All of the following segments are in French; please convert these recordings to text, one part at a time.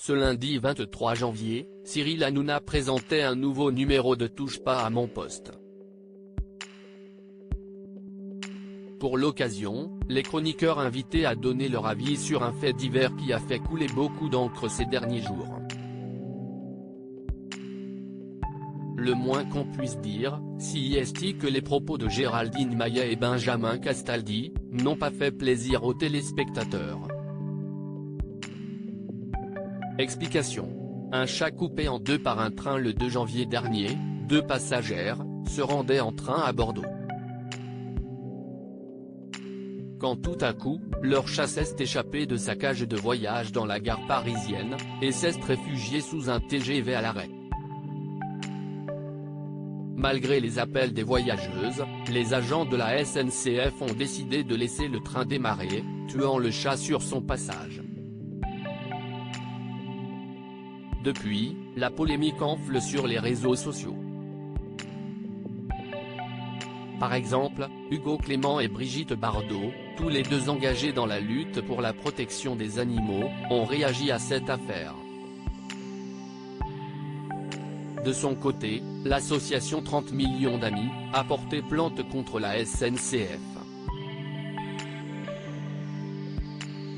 Ce lundi 23 janvier, Cyril Hanouna présentait un nouveau numéro de Touche pas à mon poste. Pour l'occasion, les chroniqueurs invités à donner leur avis sur un fait divers qui a fait couler beaucoup d'encre ces derniers jours. Le moins qu'on puisse dire, si est que les propos de Géraldine Maillet et Benjamin Castaldi n'ont pas fait plaisir aux téléspectateurs. Explication. Un chat coupé en deux par un train le 2 janvier dernier, 2 passagères se rendaient en train à Bordeaux. Quand tout à coup, leur chat s'est échappé de sa cage de voyage dans la gare parisienne, et s'est réfugié sous un TGV à l'arrêt. Malgré les appels des voyageuses, les agents de la SNCF ont décidé de laisser le train démarrer, tuant le chat sur son passage. Depuis, la polémique enfle sur les réseaux sociaux. Par exemple, Hugo Clément et Brigitte Bardot, tous les deux engagés dans la lutte pour la protection des animaux, ont réagi à cette affaire. De son côté, l'association 30 millions d'amis a porté plainte contre la SNCF.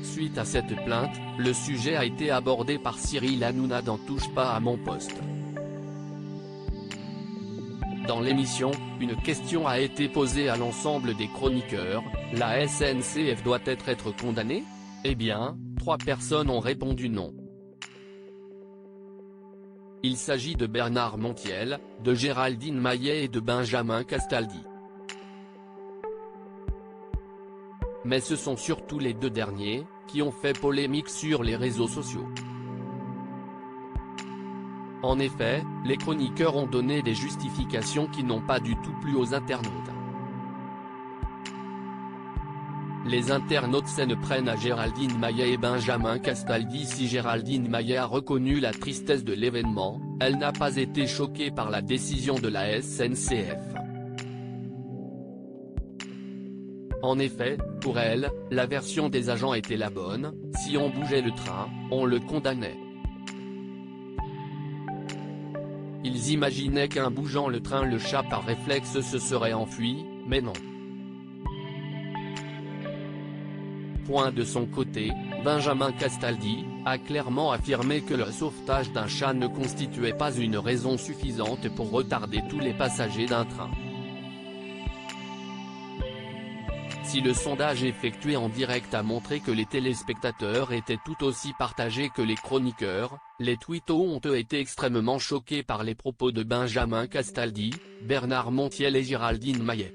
Suite à cette plainte, le sujet a été abordé par Cyril Hanouna dans Touche pas à mon poste. Dans l'émission, une question a été posée à l'ensemble des chroniqueurs: la SNCF doit-elle être condamnée? Eh bien, 3 personnes ont répondu non. Il s'agit de Bernard Montiel, de Géraldine Maillet et de Benjamin Castaldi. Mais ce sont surtout les 2 derniers qui ont fait polémique sur les réseaux sociaux. En effet, les chroniqueurs ont donné des justifications qui n'ont pas du tout plu aux internautes. Les internautes s'en prennent à Géraldine Maillet et Benjamin Castaldi. Si Géraldine Maillet a reconnu la tristesse de l'événement, elle n'a pas été choquée par la décision de la SNCF. En effet, pour elle, la version des agents était la bonne: si on bougeait le train, on le condamnait. Ils imaginaient qu'en bougeant le train le chat par réflexe se serait enfui, mais non. De son côté, Benjamin Castaldi a clairement affirmé que le sauvetage d'un chat ne constituait pas une raison suffisante pour retarder tous les passagers d'un train. Si le sondage effectué en direct a montré que les téléspectateurs étaient tout aussi partagés que les chroniqueurs, les twittos ont été extrêmement choqués par les propos de Benjamin Castaldi, Bernard Montiel et Géraldine Maillet.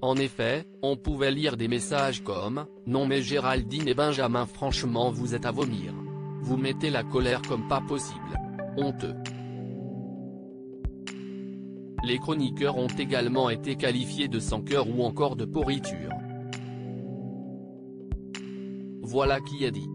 En effet, on pouvait lire des messages comme « Non mais Géraldine et Benjamin, franchement vous êtes à vomir. Vous mettez la colère comme pas possible. Honteux ». Les chroniqueurs ont également été qualifiés de sans cœur ou encore de pourriture. Voilà qui est dit.